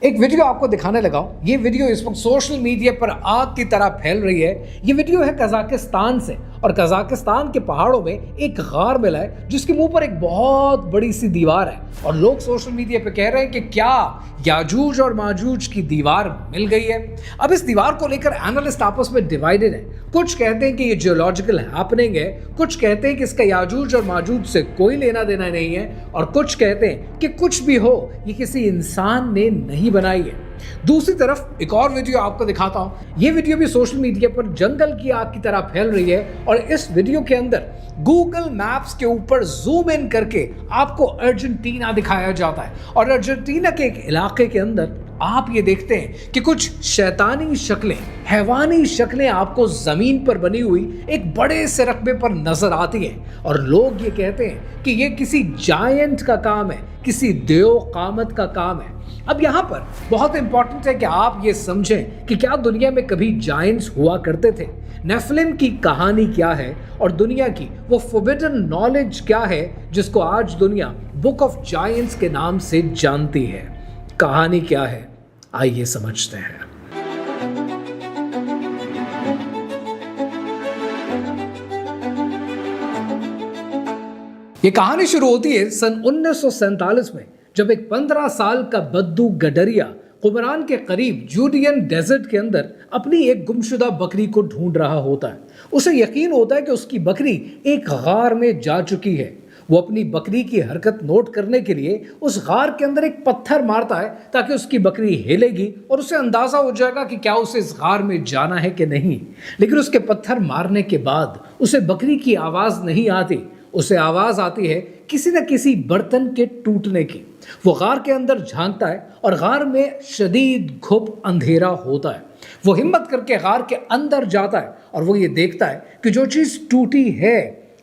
ایک ویڈیو آپ کو دکھانے لگا ہوں. یہ ویڈیو اس وقت سوشل میڈیا پر آگ کی طرح پھیل رہی ہے. یہ ویڈیو ہے قزاقستان سے، اور قزاقستان کے پہاڑوں میں ایک غار ملا ہے جس کے منہ پر ایک بہت بڑی سی دیوار ہے، اور لوگ سوشل میڈیا پہ کہہ رہے ہیں کہ کیا یاجوج اور ماجوج کی دیوار مل گئی ہے. اب اس دیوار کو لے کر اینالسٹ آپس میں ڈیوائیڈڈ ہیں. کچھ کہتے ہیں کہ یہ جیولوجیکل ہیپننگ ہے، کچھ کہتے ہیں کہ اس کا یاجوج اور ماجوج سے کوئی لینا دینا نہیں ہے، اور کچھ کہتے ہیں کہ کچھ بھی ہو یہ کسی انسان نے نہیں بنائی ہے. دوسری طرف ایک اور ویڈیو آپ کو دکھاتا ہوں. یہ ویڈیو بھی سوشل میڈیا پر جنگل کی آگ کی طرح پھیل رہی ہے، اور اس ویڈیو کے اندر گوگل میپس کے اوپر زوم ان کر کے آپ کو ارجنٹینا دکھایا جاتا ہے، اور ارجنٹینا کے ایک علاقے کے اندر آپ یہ دیکھتے ہیں کہ کچھ شیطانی شکلیں، حیوانی شکلیں آپ کو زمین پر بنی ہوئی ایک بڑے سے رقبے پر نظر آتی ہیں، اور لوگ یہ کہتے ہیں کہ یہ کسی جائنٹ کا کام ہے، کسی دیو قامت کا کام ہے. اب یہاں پر بہت امپورٹنٹ ہے کہ آپ یہ سمجھیں کہ کیا دنیا میں کبھی جائنٹس ہوا کرتے تھے، نیفلم کی کہانی کیا ہے، اور دنیا کی وہ فوربڈن نالج کیا ہے جس کو آج دنیا بک آف جائنٹس کے نام سے جانتی ہے. کہانی کیا ہے، آئیے سمجھتے ہیں. یہ کہانی شروع ہوتی ہے سن 1947 میں، جب ایک 15 سال کا بدو گڈریا قمران کے قریب جوڈین ڈیزرٹ کے اندر اپنی ایک گمشدہ بکری کو ڈھونڈ رہا ہوتا ہے. اسے یقین ہوتا ہے کہ اس کی بکری ایک غار میں جا چکی ہے. وہ اپنی بکری کی حرکت نوٹ کرنے کے لیے اس غار کے اندر ایک پتھر مارتا ہے تاکہ اس کی بکری ہلے گی اور اسے اندازہ ہو جائے گا کہ کیا اسے اس غار میں جانا ہے کہ نہیں. لیکن اس کے پتھر مارنے کے بعد اسے بکری کی آواز نہیں آتی، اسے آواز آتی ہے کسی نہ کسی برتن کے ٹوٹنے کی. وہ غار کے اندر جھانکتا ہے اور غار میں شدید گھپ اندھیرا ہوتا ہے. وہ ہمت کر کے غار کے اندر جاتا ہے اور وہ یہ دیکھتا ہے کہ جو چیز ٹوٹی ہے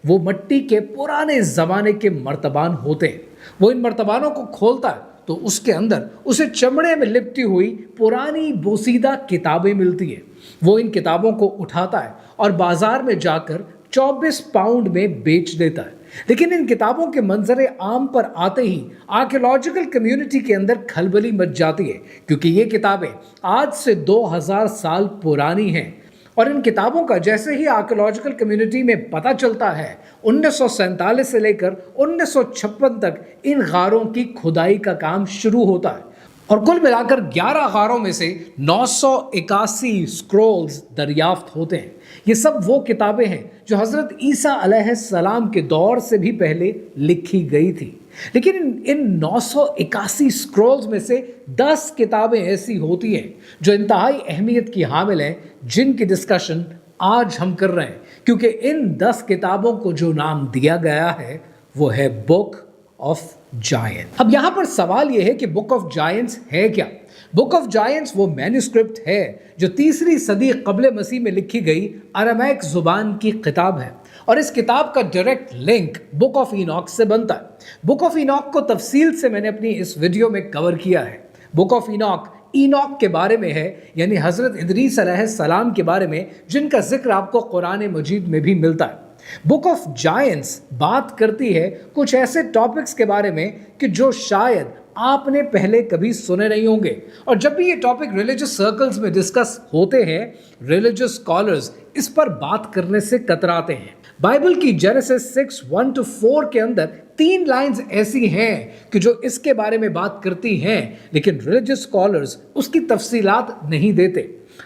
وہ مٹی کے پرانے زمانے کے مرتبان ہوتے ہیں. وہ ان مرتبانوں کو کھولتا ہے تو اس کے اندر اسے چمڑے میں لپٹی ہوئی پرانی بوسیدہ کتابیں ملتی ہیں. وہ ان کتابوں کو اٹھاتا ہے اور بازار میں جا کر 24 پاؤنڈ میں بیچ دیتا ہے. لیکن ان کتابوں کے منظر عام پر آتے ہی آرکیولوجیکل کمیونٹی کے اندر کھلبلی مچ جاتی ہے، کیونکہ یہ کتابیں آج سے 2000 سال پرانی ہیں. اور ان کتابوں کا جیسے ہی آرکیولوجیکل کمیونٹی میں پتہ چلتا ہے، 1947 سے لے کر 1956 تک ان غاروں کی کھدائی کا کام شروع ہوتا ہے، اور کل ملا کر 11 غاروں میں سے 981 سکرولز دریافت ہوتے ہیں. یہ سب وہ کتابیں ہیں جو حضرت عیسیٰ علیہ السلام کے دور سے بھی پہلے لکھی گئی تھی. لیکن ان 981 سکرولز میں سے 10 کتابیں ایسی ہوتی ہیں جو انتہائی اہمیت کی حامل ہیں، جن کی ڈسکشن آج ہم کر رہے ہیں، کیونکہ ان 10 کتابوں کو جو نام دیا گیا ہے وہ ہے بک آف جائنٹ. اب یہاں پر سوال یہ ہے کہ بک آف جائنٹس ہے کیا؟ بک آف جائنٹس وہ مینوسکرپٹ ہے جو 3 صدی قبل مسیح میں لکھی گئی ارمیک زبان کی کتاب ہے، اور اس کتاب کا direct link book of Enoch سے بنتا ہے. بک آف اینوک کو تفصیل سے میں نے اپنی اس ویڈیو میں کور کیا ہے. بک آف اینوک کے بارے میں ہے، یعنی حضرت ادریس علیہ السلام کے بارے میں، جن کا ذکر آپ کو قرآن مجید میں بھی ملتا ہے. بک آف جائنٹس بات کرتی ہے کچھ ایسے ٹاپکس کے بارے میں کہ جو شاید آپ نے پہلے کبھی سنے نہیں ہوں گے، اور جب بھی یہ ٹاپک ریلیجس سرکلز میں ڈسکس ہوتے ہیں، ریلیجس اسکالرز اس پر بات کرنے سے کتراتے ہیں. بائبل کی جینیسس 6:1-4 کے اندر 3 لائنز ایسی ہیں کہ جو اس کے بارے میں بات کرتی ہیں، لیکن ریلیجس اسکالرز اس کی تفصیلات نہیں دیتے.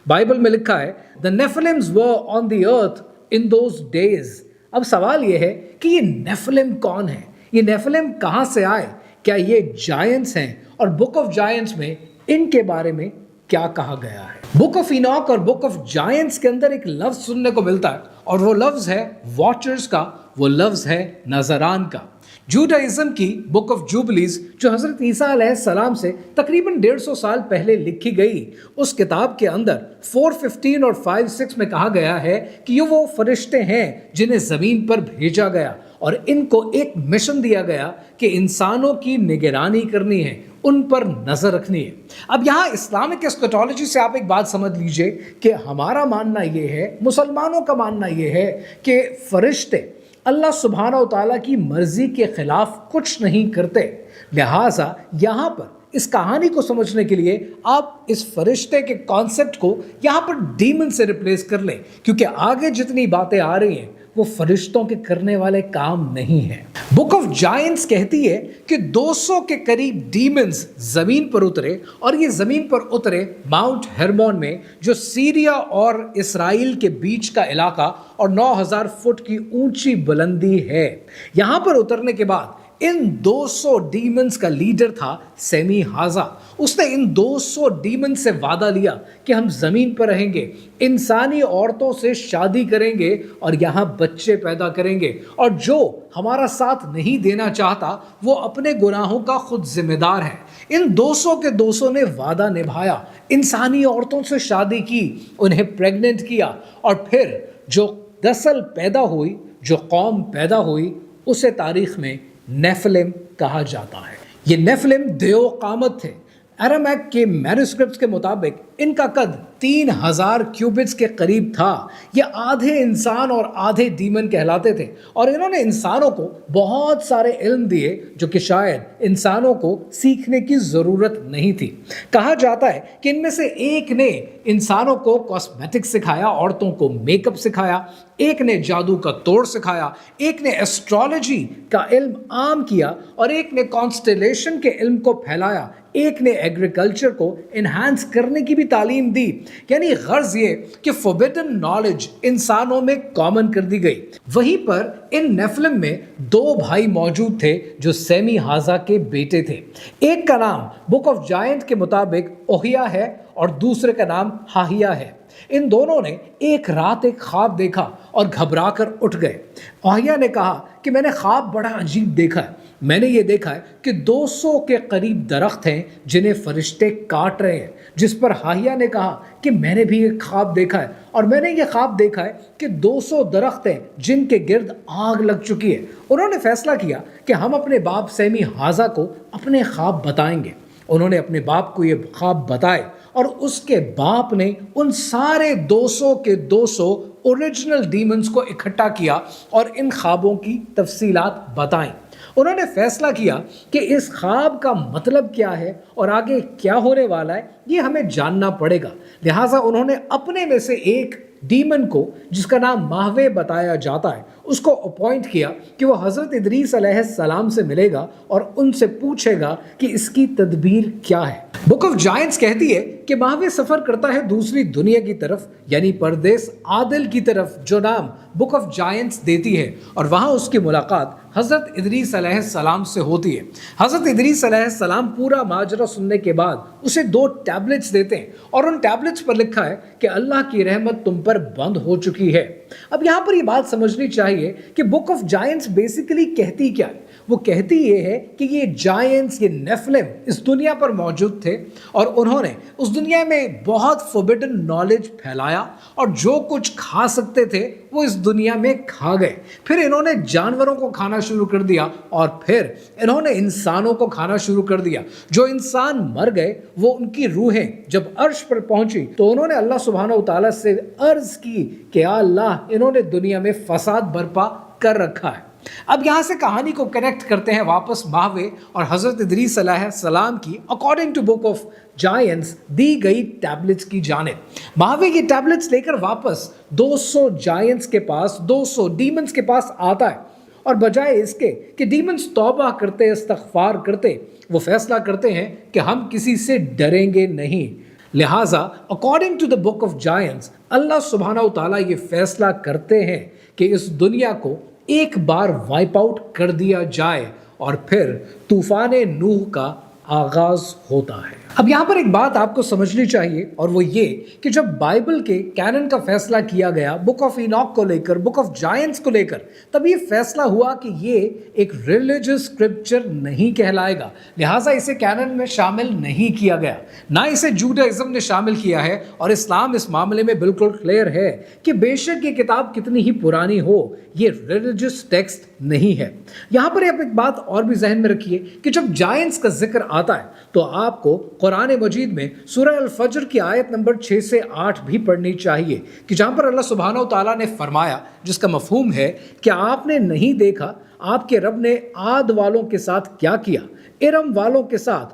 بائبل میں لکھا ہے The Nephilims were on the earth in those days. اب سوال یہ ہے کہ یہ نیفلم کون ہے؟ یہ نیفلم کہاں سے آئے؟ کیا یہ جائنٹس ہیں؟ اور بک آف جائنٹس میں ان کے بارے میں کیا کہا گیا ہے؟ بک آف اینوک اور بک آف جائنٹس کے اندر ایک لفظ سننے کو ملتا ہے، اور وہ لفظ ہے واچرز کا، وہ لفظ ہے ناظران کا. جوڈائزم کی بک آف جوبلیز جو حضرت عیسیٰ علیہ السلام سے تقریباً 150 سال پہلے لکھی گئی، اس کتاب کے اندر 4:15 اور 5:6 میں کہا گیا ہے کہ یہ وہ فرشتے ہیں جنہیں زمین پر بھیجا گیا، اور ان کو ایک مشن دیا گیا کہ انسانوں کی نگرانی کرنی ہے، ان پر نظر رکھنی ہے. اب یہاں اسلامک اسکیٹالوجی سے آپ ایک بات سمجھ لیجئے کہ ہمارا ماننا یہ ہے، مسلمانوں کا ماننا یہ ہے کہ فرشتے اللہ سبحانہ و تعالیٰ کی مرضی کے خلاف کچھ نہیں کرتے. لہٰذا یہاں پر اس کہانی کو سمجھنے کے لیے آپ اس فرشتے کے کانسیپٹ کو یہاں پر ڈیمن سے ریپلیس کر لیں، کیونکہ آگے جتنی باتیں آ رہی ہیں وہ فرشتوں کے کرنے والے کام نہیں ہیں۔ بک آف جائنٹس کہتی ہے کہ 200 کے قریب ڈیمنز زمین پر اترے، اور یہ زمین پر اترے ماؤنٹ ہرمون میں، جو سیریا اور اسرائیل کے بیچ کا علاقہ اور 9000 فٹ کی اونچی بلندی ہے۔ یہاں پر اترنے کے بعد ان 200 ڈیمنز کا لیڈر تھا سیمی ہازا۔ اس نے ان 200 ڈیمنز سے وعدہ لیا کہ ہم زمین پر رہیں گے، انسانی عورتوں سے شادی کریں گے اور یہاں بچے پیدا کریں گے، اور جو ہمارا ساتھ نہیں دینا چاہتا وہ اپنے گناہوں کا خود ذمہ دار ہے۔ ان 200 کے 200 نے وعدہ نبھایا، انسانی عورتوں سے شادی کی، انہیں پریگننٹ کیا، اور پھر جو نسل پیدا ہوئی، جو قوم پیدا ہوئی، اسے تاریخ میں نیفلم کہا جاتا ہے۔ یہ نیفلم دیو قامت تھے۔ ارمیک کے مینوسکرپٹس کے مطابق ان کا قد 3000 کیوبٹس کے قریب تھا۔ یہ آدھے انسان اور آدھے ڈیمن کہلاتے تھے، اور انہوں نے انسانوں کو بہت سارے علم دیے جو کہ شاید انسانوں کو سیکھنے کی ضرورت نہیں تھی۔ کہا جاتا ہے کہ ان میں سے ایک نے انسانوں کو کاسمیٹکس سکھایا، عورتوں کو میک اپ سکھایا، ایک نے جادو کا توڑ سکھایا، ایک نے ایسٹرالوجی کا علم عام کیا، اور ایک نے کانسٹیلیشن کے علم کو پھیلایا، ایک نے ایگریکلچر کو انہانس کرنے کی بھی تعلیم دی۔ یعنی غرض یہ کہ فوربیڈن نالج انسانوں میں کامن کر دی گئی۔ وہیں پر ان نیفلم میں 2 بھائی موجود تھے جو سیمی ہازا کے بیٹے تھے۔ ایک کا نام بک آف جائنٹ کے مطابق اوہیا ہے اور دوسرے کا نام ہاہیا ہے۔ ان دونوں نے ایک رات ایک خواب دیکھا اور گھبرا کر اٹھ گئے۔ اوہیا نے کہا کہ میں نے خواب بڑا عجیب دیکھا ہے۔ میں نے یہ دیکھا ہے کہ 200 کے قریب درخت ہیں جنہیں فرشتے کاٹ رہے ہیں، جس پر ہاہیا نے کہا کہ میں نے بھی ایک خواب دیکھا ہے، اور میں نے یہ خواب دیکھا ہے کہ 200 درخت ہیں جن کے گرد آگ لگ چکی ہے۔ انہوں نے فیصلہ کیا کہ ہم اپنے باپ سیمی ہازا کو اپنے خواب بتائیں گے۔ انہوں نے اپنے باپ کو یہ خواب بتائے، اور اس کے باپ نے ان سارے 200 کے 200 اوریجنل ڈیمنز کو اکٹھا کیا اور ان خوابوں کی تفصیلات بتائیں۔ انہوں نے فیصلہ کیا کہ اس خواب کا مطلب کیا ہے اور آگے کیا ہونے والا ہے، یہ ہمیں جاننا پڑے گا۔ لہٰذا انہوں نے اپنے میں سے ایک ڈیمن کو، جس کا نام ماہوے بتایا جاتا ہے، اس کو اپوائنٹ کیا کہ وہ حضرت ادریس علیہ السلام سے ملے گا اور ان سے پوچھے گا کہ اس کی تدبیر کیا ہے۔ بک آف جائنٹس کہتی ہے کہ ماہوے سفر کرتا ہے دوسری دنیا کی طرف، یعنی پردیس عادل کی طرف، جو نام بک آف جائنٹس دیتی ہے، اور وہاں اس کی ملاقات حضرت ادریس علیہ السلام سے ہوتی ہے۔ حضرت ادریس علیہ السلام پورا ماجرا سننے کے بعد اسے 2 ٹیبلٹس دیتے ہیں، اور ان ٹیبلٹس پر لکھا ہے کہ اللہ کی رحمت تم پر بند ہو چکی ہے۔ اب یہاں پر یہ بات سمجھنی چاہیے کہ بک آف جائنٹس بیسیکلی کہتی کیا ہے۔ وہ کہتی یہ ہے کہ یہ جائنٹس، یہ نیفلم اس دنیا پر موجود تھے، اور انہوں نے اس دنیا میں بہت فوربیڈن نالج پھیلایا، اور جو کچھ کھا سکتے تھے وہ اس دنیا میں کھا گئے۔ پھر انہوں نے جانوروں کو کھانا شروع کر دیا، اور پھر انہوں نے انسانوں کو کھانا شروع کر دیا۔ جو انسان مر گئے وہ ان کی روحیں جب عرش پر پہنچی تو انہوں نے اللہ سبحانہ وتعالیٰ سے عرض کی کہ یا اللہ، انہوں نے دنیا میں فساد برپا کر رکھا ہے۔ اب یہاں سے کہانی کو کنیکٹ کرتے ہیں واپس ماہوے اور حضرت ادریس علیہ السلام کی according to book of giants دی گئی ٹیبلٹس کی جانب۔ ماہوے یہ ٹیبلٹس لے کر واپس 200 جائنٹس کے پاس، 200 ڈیمنز کے پاس آتا ہے، اور بجائے اس کے کہ ڈیمنز توبہ کرتے، استغفار کرتے، وہ فیصلہ کرتے ہیں کہ ہم کسی سے ڈریں گے نہیں۔ لہٰذا according to the book of giants اللہ سبحانہ و تعالیٰ یہ فیصلہ کرتے ہیں کہ اس دنیا کو ایک بار وائپ آؤٹ کر دیا جائے، اور پھر طوفان نوح کا آغاز ہوتا ہے۔ اب یہاں پر ایک بات آپ کو سمجھنی چاہیے، اور وہ یہ کہ جب بائبل کے کینن کا فیصلہ کیا گیا بک آف ایناک کو لے کر، بک آف جائنٹس کو لے کر، تب یہ فیصلہ ہوا کہ یہ ایک ریلیجس اسکرپچر نہیں کہلائے گا، لہٰذا اسے کینن میں شامل نہیں کیا گیا، نہ اسے جوڈائزم نے شامل کیا ہے، اور اسلام اس معاملے میں بالکل کلیئر ہے کہ بے شک یہ کتاب کتنی ہی پرانی ہو، یہ ریلیجس ٹیکسٹ نہیں ہے۔ یہاں پر آپ ایک بات اور بھی ذہن میں رکھیے کہ جب جائنٹس کا ذکر آتا ہے تو آپ کو قرآن مجید میں سورہ الفجر کی آیت نمبر 6 سے 8 بھی پڑھنی چاہیے، کہ جہاں پر اللہ سبحانہ و تعالیٰ نے فرمایا، جس کا مفہوم ہے کہ آپ نے نہیں دیکھا آپ کے رب نے عاد والوں کے ساتھ کیا کیا، ارم والوں کے ساتھ